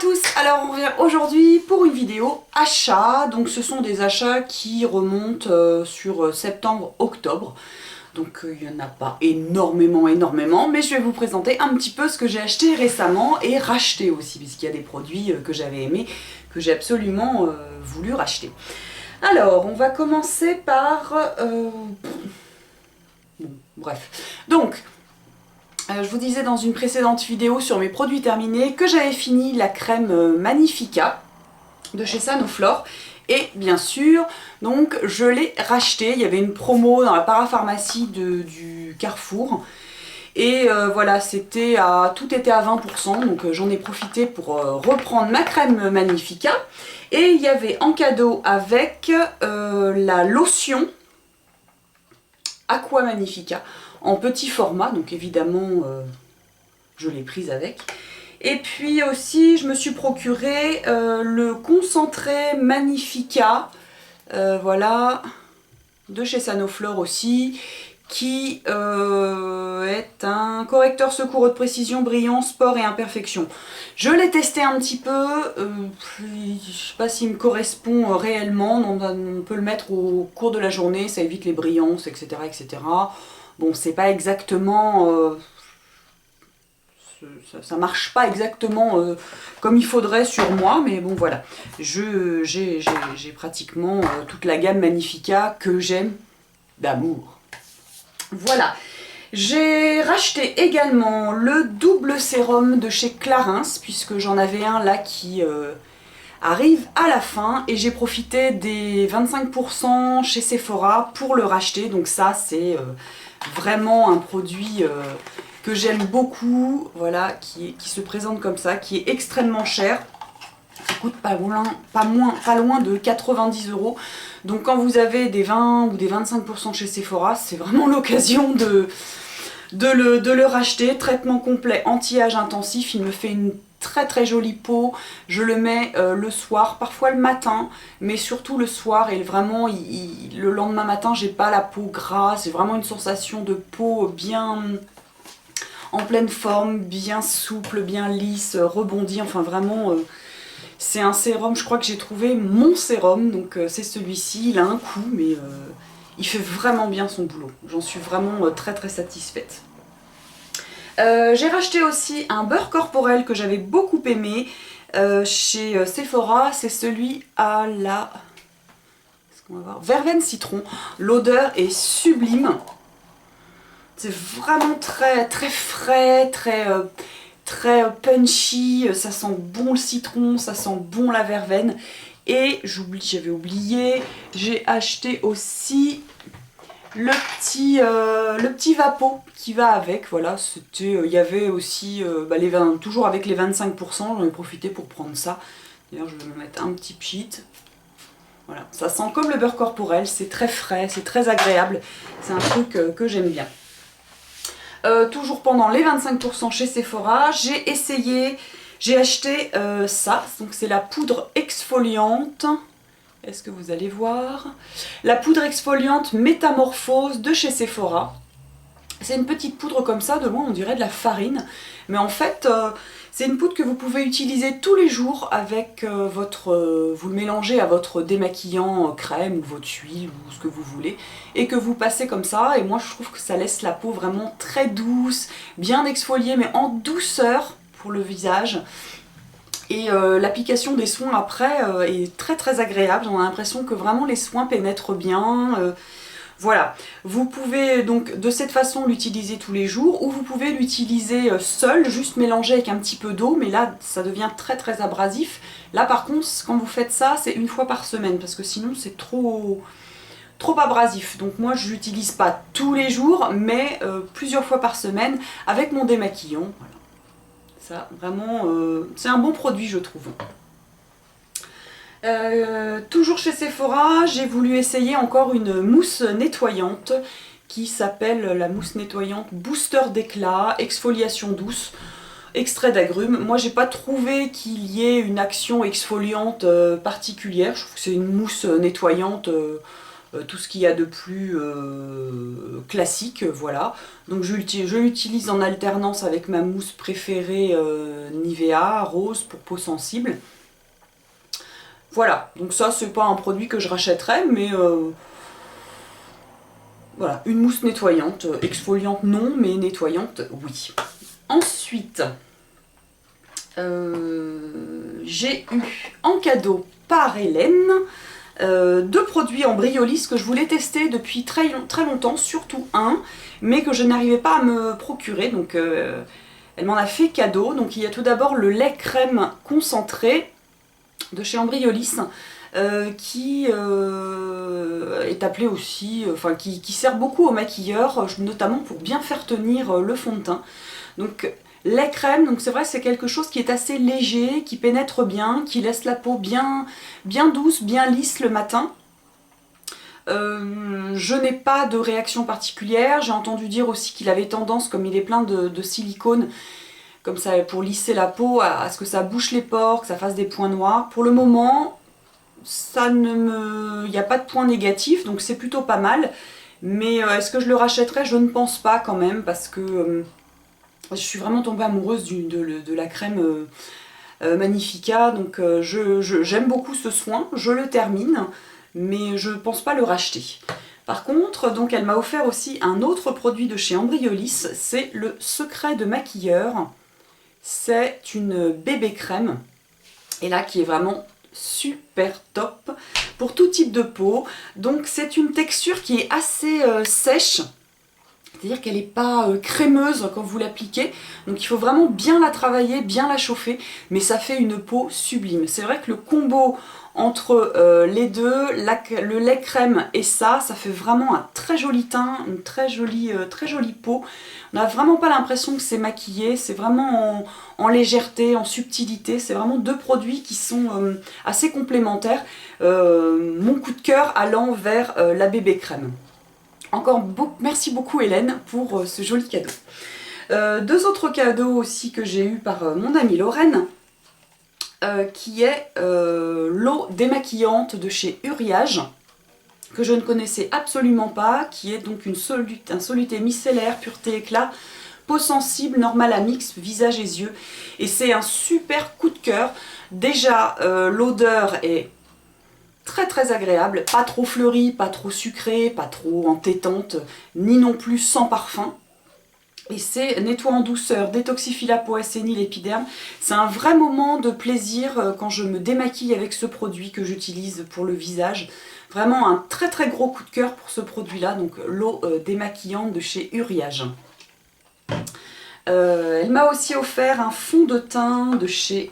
tous, alors on revient aujourd'hui pour une vidéo achat, donc ce sont des achats qui remontent sur septembre-octobre, donc il n'y en a pas énormément, mais je vais vous présenter un petit peu ce que j'ai acheté récemment et racheté aussi, puisqu'il y a des produits que j'avais aimés, que j'ai absolument voulu racheter. Alors, on va commencer par... bon, bref, donc... je vous disais dans une précédente vidéo sur mes produits terminés que j'avais fini la crème Magnifica de chez Sanoflore et bien sûr donc je l'ai racheté. Il y avait une promo dans la parapharmacie du Carrefour et voilà, tout était à 20%, donc j'en ai profité pour reprendre ma crème Magnifica et il y avait en cadeau avec la lotion Aqua Magnifica en petit format, donc évidemment je l'ai prise avec. Et puis aussi je me suis procuré le concentré Magnifica, voilà, de chez Sanoflore aussi, qui est un correcteur secours haute précision brillant, sport et imperfection. Je l'ai testé un petit peu, je ne sais pas s'il me correspond réellement, on peut le mettre au cours de la journée, ça évite les brillances, etc. etc. Bon, c'est pas exactement... ça marche pas exactement comme il faudrait sur moi, mais bon voilà. J'ai pratiquement toute la gamme Magnifica que j'aime d'amour. Voilà. J'ai racheté également le double sérum de chez Clarins, puisque j'en avais un là qui arrive à la fin, et j'ai profité des 25% chez Sephora pour le racheter, donc ça c'est... vraiment un produit que j'aime beaucoup, voilà, qui se présente comme ça, qui est extrêmement cher, qui coûte pas loin de 90 €. Donc quand vous avez des 20 ou des 25% chez Sephora, c'est vraiment l'occasion de le racheter. Traitement complet anti-âge intensif, il me fait une très jolie peau, je le mets le soir, parfois le matin, mais surtout le soir, et vraiment le lendemain matin j'ai pas la peau grasse, j'ai vraiment une sensation de peau bien en pleine forme, bien souple, bien lisse, rebondie, enfin vraiment c'est un sérum, je crois que j'ai trouvé mon sérum, donc c'est celui-ci, il a un coût mais il fait vraiment bien son boulot, j'en suis vraiment très satisfaite. J'ai racheté aussi un beurre corporel que j'avais beaucoup aimé chez Sephora, c'est celui à la verveine citron. L'odeur est sublime, c'est vraiment très frais, très punchy, ça sent bon le citron, ça sent bon la verveine. Et j'avais oublié, j'ai acheté aussi le petit Vapo qui va avec, voilà, il y avait aussi, toujours avec les 25%, j'en ai profité pour prendre ça. D'ailleurs je vais me mettre un petit pchit. Voilà, ça sent comme le beurre corporel, c'est très frais, c'est très agréable, c'est un truc que j'aime bien. Toujours pendant les 25% chez Sephora, j'ai acheté ça, donc c'est la poudre exfoliante. Est-ce que vous allez voir? La poudre exfoliante Métamorphose de chez Sephora. C'est une petite poudre comme ça, de loin on dirait de la farine. Mais en fait, c'est une poudre que vous pouvez utiliser tous les jours avec vous le mélangez à votre démaquillant crème ou votre huile ou ce que vous voulez. Et que vous passez comme ça. Et moi je trouve que ça laisse la peau vraiment très douce, bien exfoliée mais en douceur pour le visage. Et l'application des soins après est très agréable, on a l'impression que vraiment les soins pénètrent bien. Voilà, vous pouvez donc de cette façon l'utiliser tous les jours, ou vous pouvez l'utiliser seul, juste mélanger avec un petit peu d'eau, mais là ça devient très abrasif. Là par contre, quand vous faites ça, c'est une fois par semaine, parce que sinon c'est trop abrasif. Donc moi je l'utilise pas tous les jours, mais plusieurs fois par semaine avec mon démaquillant. Voilà. Ça, vraiment, c'est un bon produit, je trouve. Toujours chez Sephora, j'ai voulu essayer encore une mousse nettoyante qui s'appelle la mousse nettoyante Booster d'éclat, exfoliation douce, extrait d'agrumes. Moi, j'ai pas trouvé qu'il y ait une action exfoliante particulière. Je trouve que c'est une mousse nettoyante tout ce qu'il y a de plus classique, voilà. Donc je l'utilise en alternance avec ma mousse préférée Nivea rose pour peau sensible. Voilà, donc ça c'est pas un produit que je rachèterais, mais voilà, une mousse nettoyante, exfoliante non, mais nettoyante oui. Ensuite, j'ai eu en cadeau par Hélène 2 produits en Briolis que je voulais tester depuis très longtemps, surtout un, mais que je n'arrivais pas à me procurer, donc elle m'en a fait cadeau. Donc il y a tout d'abord le lait crème concentré de chez Ambriolis, qui est appelé aussi, enfin qui sert beaucoup aux maquilleurs, notamment pour bien faire tenir le fond de teint. Donc lait crème, donc c'est vrai c'est quelque chose qui est assez léger, qui pénètre bien, qui laisse la peau bien douce, bien lisse le matin. Je n'ai pas de réaction particulière, j'ai entendu dire aussi qu'il avait tendance, comme il est plein de silicone, comme ça pour lisser la peau, à ce que ça bouche les pores, que ça fasse des points noirs. Pour le moment, il n'y a pas de points négatifs, donc c'est plutôt pas mal. Mais est-ce que je le rachèterais? Je ne pense pas quand même, parce que je suis vraiment tombée amoureuse de la crème Magnifica, donc j'aime beaucoup ce soin, je le termine, mais je ne pense pas le racheter. Par contre, donc elle m'a offert aussi un autre produit de chez Ambriolis, c'est le Secret de maquilleur. C'est une bébé crème, et là qui est vraiment super top pour tout type de peau. Donc c'est une texture qui est assez sèche, c'est-à-dire qu'elle n'est pas crémeuse quand vous l'appliquez, donc il faut vraiment bien la travailler, bien la chauffer, mais ça fait une peau sublime. C'est vrai que le combo entre les deux, le lait crème et ça fait vraiment un très joli teint, une très jolie peau. On n'a vraiment pas l'impression que c'est maquillé, c'est vraiment en légèreté, en subtilité. C'est vraiment 2 produits qui sont assez complémentaires. Mon coup de cœur allant vers la bébé crème. Encore merci beaucoup Hélène pour ce joli cadeau. 2 autres cadeaux aussi que j'ai eu par mon amie Lorraine, qui est l'eau démaquillante de chez Uriage, que je ne connaissais absolument pas, qui est donc un soluté micellaire, pureté éclat, peau sensible, normal à mix, visage et yeux. Et c'est un super coup de cœur. Déjà, l'odeur est très agréable, pas trop fleurie, pas trop sucrée, pas trop entêtante, ni non plus sans parfum. Et c'est nettoie en douceur, détoxifie la peau, assainit l'épiderme. C'est un vrai moment de plaisir quand je me démaquille avec ce produit que j'utilise pour le visage. Vraiment un très gros coup de cœur pour ce produit-là, donc l'eau démaquillante de chez Uriage. Elle m'a aussi offert un fond de teint de chez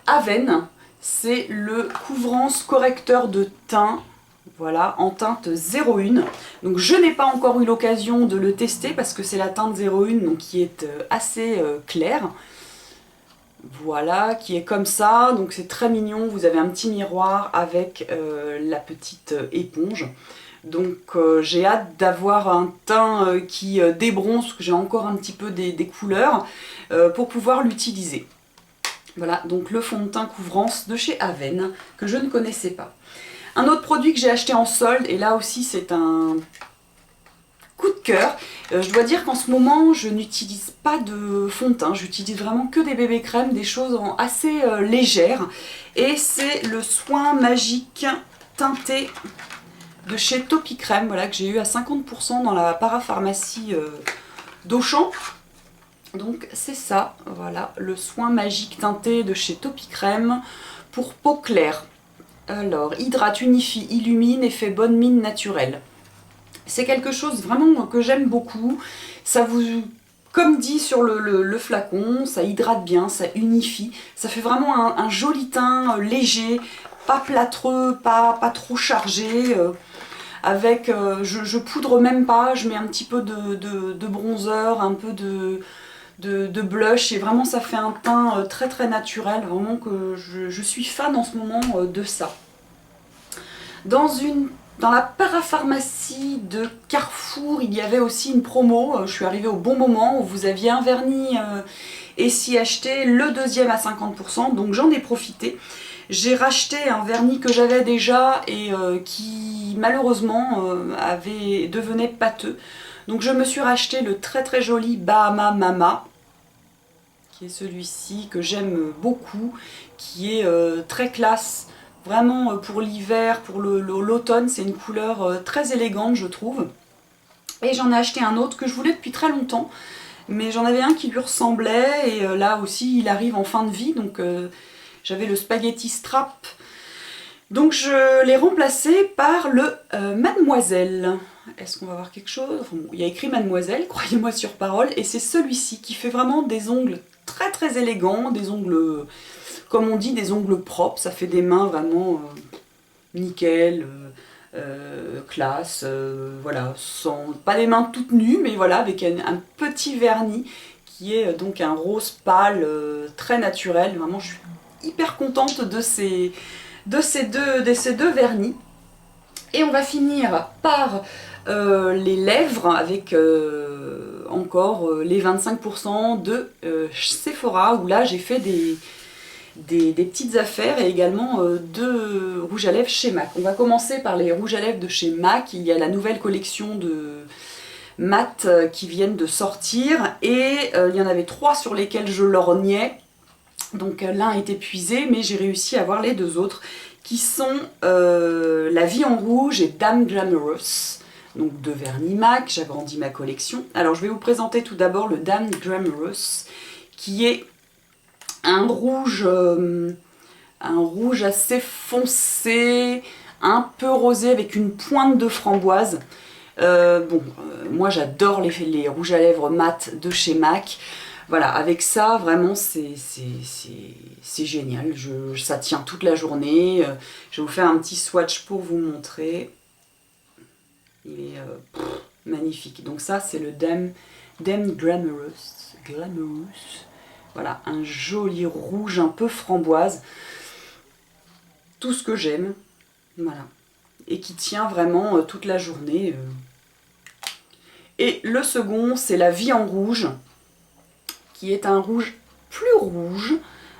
Aven. C'est le couvrance correcteur de teint, voilà, en teinte 01. Donc je n'ai pas encore eu l'occasion de le tester parce que c'est la teinte 01, donc qui est assez claire. Voilà, qui est comme ça, donc c'est très mignon. Vous avez un petit miroir avec la petite éponge. Donc j'ai hâte d'avoir un teint qui débronze, parce que j'ai encore un petit peu des couleurs, pour pouvoir l'utiliser. Voilà, donc le fond de teint couvrance de chez Aven, que je ne connaissais pas. Un autre produit que j'ai acheté en solde, et là aussi c'est un coup de cœur. Je dois dire qu'en ce moment, je n'utilise pas de fond de teint, j'utilise vraiment que des bébés crèmes, des choses assez légères. Et c'est le soin magique teinté de chez Topi Crème, voilà, que j'ai eu à 50% dans la parapharmacie d'Auchan. Donc c'est ça, voilà, le soin magique teinté de chez Topi Crème pour peau claire. Alors, hydrate, unifie, illumine et fait bonne mine naturelle. C'est quelque chose vraiment que j'aime beaucoup. Ça vous, comme dit sur le flacon, ça hydrate bien, ça unifie. Ça fait vraiment un joli teint léger, pas plâtreux, pas trop chargé. Avec, je poudre même pas, je mets un petit peu de bronzer, un peu de blush, et vraiment ça fait un teint très naturel, vraiment que je suis fan en ce moment de ça. Dans la parapharmacie de Carrefour, il y avait aussi une promo, je suis arrivée au bon moment, où vous aviez un vernis et si acheté le deuxième à 50%, donc j'en ai profité. J'ai racheté un vernis que j'avais déjà et qui malheureusement devenait pâteux. Donc je me suis racheté le très très joli Bahama Mama, qui est celui-ci que j'aime beaucoup, qui est très classe, vraiment pour l'hiver, pour l'automne, c'est une couleur très élégante je trouve. Et j'en ai acheté un autre que je voulais depuis très longtemps, mais j'en avais un qui lui ressemblait, et là aussi il arrive en fin de vie, donc j'avais le Spaghetti Strap. Donc je l'ai remplacé par le Mademoiselle. Est-ce qu'on va voir quelque chose? Enfin, bon, il y a écrit Mademoiselle, croyez-moi sur parole, et c'est celui-ci qui fait vraiment des ongles très très élégants, des ongles, comme on dit, des ongles propres, ça fait des mains vraiment nickel, classe, voilà, pas des mains toutes nues, mais voilà, avec un petit vernis qui est donc un rose pâle, très naturel. Vraiment, je suis hyper contente de ces deux vernis. Et on va finir par les lèvres avec encore les 25% de Sephora, où là j'ai fait des petites affaires, et également de rouges à lèvres chez MAC. On va commencer par les rouges à lèvres de chez MAC. Il y a la nouvelle collection de mat qui viennent de sortir, et il y en avait 3 sur lesquels je lorgnais. Donc l'un est épuisé, mais j'ai réussi à avoir les 2 autres, qui sont La Vie en Rouge et Dame Glamorous. Donc 2 vernis MAC, j'agrandis ma collection. Alors je vais vous présenter tout d'abord le Dame Glamorous, qui est un rouge assez foncé, un peu rosé avec une pointe de framboise. Moi j'adore les rouges à lèvres mat de chez MAC. Voilà, avec ça, vraiment, c'est génial. Ça tient toute la journée. Je vais vous faire un petit swatch pour vous montrer. Il est magnifique. Donc ça, c'est le Dame Glamorous. Voilà, un joli rouge un peu framboise. Tout ce que j'aime. Voilà. Et qui tient vraiment toute la journée. Et le second, c'est La Vie en Rouge, qui est un rouge,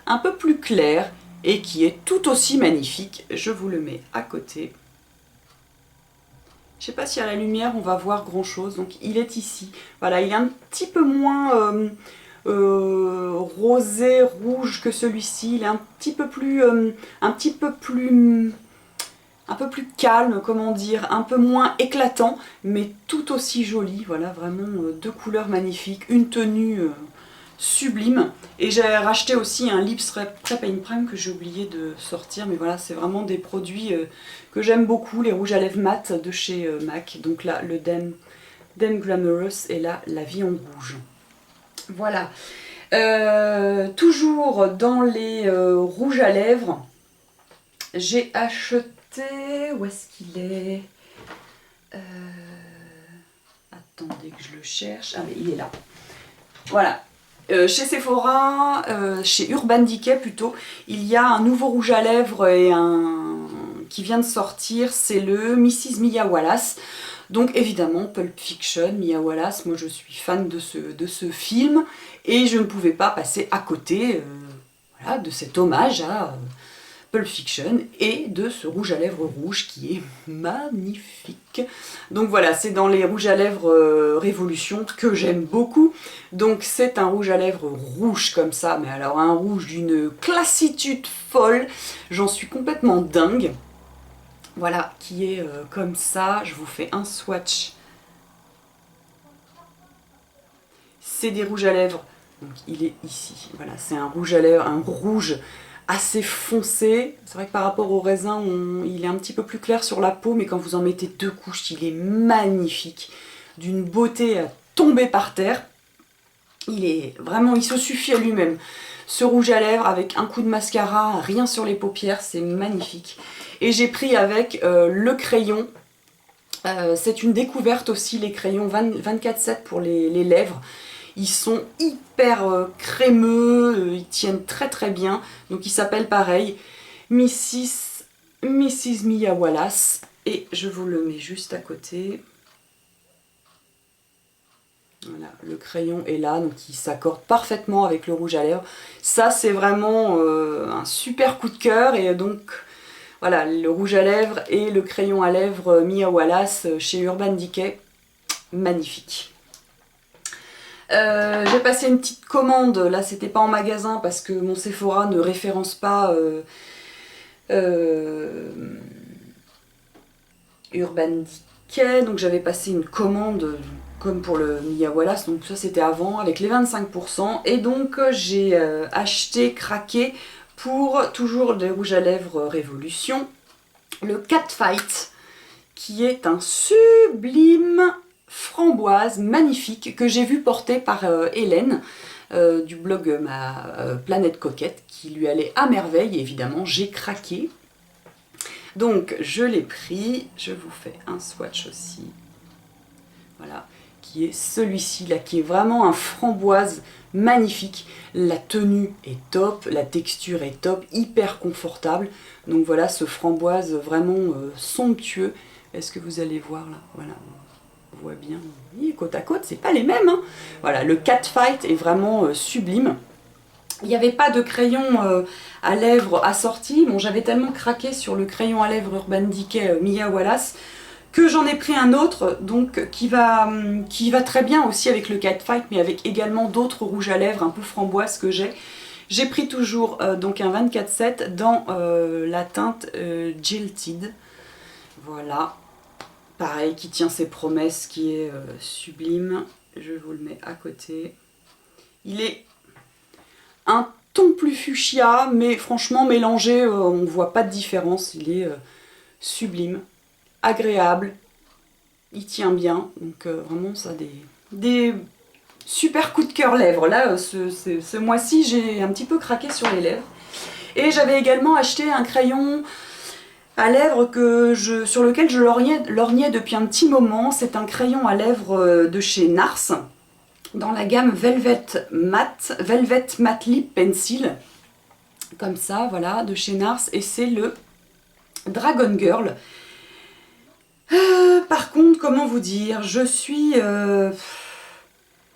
un peu plus clair, et qui est tout aussi magnifique. Je vous le mets à côté. Je ne sais pas si à la lumière on va voir grand chose, donc il est ici. Voilà, il est un petit peu moins rosé, rouge que celui-ci. Il est un peu plus calme, comment dire, un peu moins éclatant, mais tout aussi joli. Voilà, vraiment 2 couleurs magnifiques, une tenue sublime. Et j'ai racheté aussi un Lips Prep and Prime que j'ai oublié de sortir, mais voilà, c'est vraiment des produits que j'aime beaucoup, les rouges à lèvres mat de chez MAC. Donc là, le Dame Glamorous, et là, La Vie en Rouge. Voilà. Toujours dans les rouges à lèvres, j'ai acheté... Où est-ce qu'il est, attendez que je le cherche. Ah mais il est là. Voilà. Chez Sephora, chez Urban Decay plutôt, il y a un nouveau rouge à lèvres qui vient de sortir, c'est le Mrs. Mia Wallace. Donc évidemment, Pulp Fiction, Mia Wallace, moi je suis fan de ce film, et je ne pouvais pas passer à côté voilà, de cet hommage à Pulp Fiction et de ce rouge à lèvres rouge qui est magnifique. Donc voilà, c'est dans les rouges à lèvres Révolution que j'aime beaucoup. Donc c'est un rouge à lèvres rouge comme ça, mais alors un rouge d'une classitude folle. J'en suis complètement dingue. Voilà, qui est comme ça. Je vous fais un swatch. C'est des rouges à lèvres. Donc il est ici. Voilà, c'est un rouge à lèvres, un rouge assez foncé. C'est vrai que par rapport au raisin, il est un petit peu plus clair sur la peau, mais quand vous en mettez 2 couches, il est magnifique. D'une beauté à tomber par terre. Il se suffit à lui-même. Ce rouge à lèvres avec un coup de mascara, rien sur les paupières, c'est magnifique. Et j'ai pris avec le crayon. C'est une découverte aussi, les crayons 24/7 pour les lèvres. Ils sont hyper crémeux, ils tiennent très très bien. Donc il s'appelle pareil, Mrs. Mia Wallace. Et je vous le mets juste à côté. Voilà, le crayon est là, donc il s'accorde parfaitement avec le rouge à lèvres. Ça, c'est vraiment un super coup de cœur. Et donc, voilà, le rouge à lèvres et le crayon à lèvres Mia Wallace chez Urban Decay. Magnifique. J'ai passé une petite commande. Là, c'était pas en magasin parce que mon Sephora ne référence pas Urban Decay. Donc, j'avais passé une commande comme pour le Mia Wallace, donc ça c'était avant, avec les 25%, et donc j'ai acheté, craqué, pour toujours des rouges à lèvres Révolution, le Catfight, qui est un sublime framboise magnifique, que j'ai vu porter par Hélène, du blog Ma Planète Coquette, qui lui allait à merveille, et évidemment j'ai craqué. Donc je l'ai pris, je vous fais un swatch aussi, voilà, qui est celui-ci là, qui est vraiment un framboise magnifique. La tenue est top, la texture est top, hyper confortable. Donc voilà, ce framboise vraiment somptueux. Est-ce que vous allez voir là? Voilà, on voit bien. Oui, côte à côte, c'est pas les mêmes, hein. Voilà, le Catfight est vraiment sublime. Il n'y avait pas de crayon à lèvres assorti. Bon, j'avais tellement craqué sur le crayon à lèvres Urban Decay Mia Wallace que j'en ai pris un autre, donc qui va très bien aussi avec le Catfight, mais avec également d'autres rouges à lèvres un peu framboise que j'ai. J'ai pris toujours donc un 24/7 dans la teinte Jilted. Voilà, pareil, qui tient ses promesses, qui est sublime. Je vous le mets à côté. Il est un ton plus fuchsia, mais franchement mélangé, on ne voit pas de différence. Il est sublime, agréable, il tient bien, donc vraiment ça des super coups de cœur lèvres. Là, ce mois-ci, j'ai un petit peu craqué sur les lèvres. Et j'avais également acheté un crayon à lèvres sur lequel je lorgnais depuis un petit moment. C'est un crayon à lèvres de chez NARS, dans la gamme Velvet Matte Lip Pencil. Comme ça, voilà, de chez NARS. Et c'est le Dragon Girl. Par contre, comment vous dire, je suis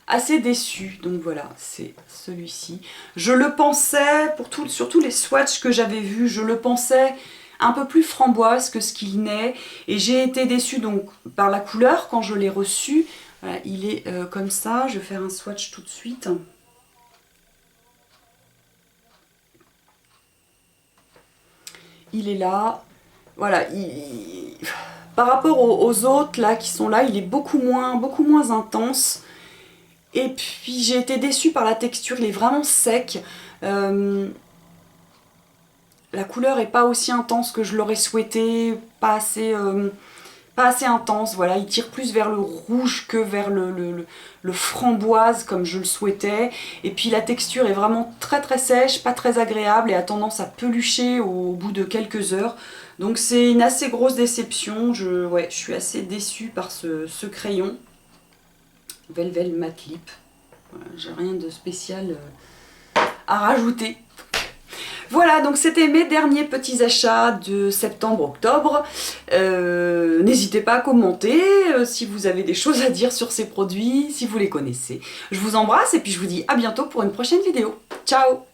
assez déçue. Donc voilà, c'est celui-ci. Je le pensais, sur tous les swatchs que j'avais vus, je le pensais un peu plus framboise que ce qu'il n'est. Et j'ai été déçue donc par la couleur quand je l'ai reçu. Voilà, il est comme ça. Je vais faire un swatch tout de suite. Il est là. Voilà, par rapport aux autres là qui sont là, il est beaucoup moins intense. Et puis j'ai été déçue par la texture, il est vraiment sec. La couleur est pas aussi intense que je l'aurais souhaité, pas assez intense. Voilà, il tire plus vers le rouge que vers le framboise comme je le souhaitais. Et puis la texture est vraiment très sèche, pas très agréable et a tendance à pelucher au bout de quelques heures. Donc c'est une assez grosse déception. Je suis assez déçue par ce crayon. Velvet Matte Lip. Voilà, j'ai rien de spécial à rajouter. Voilà, donc c'était mes derniers petits achats de septembre-octobre. N'hésitez pas à commenter si vous avez des choses à dire sur ces produits, si vous les connaissez. Je vous embrasse et puis je vous dis à bientôt pour une prochaine vidéo. Ciao!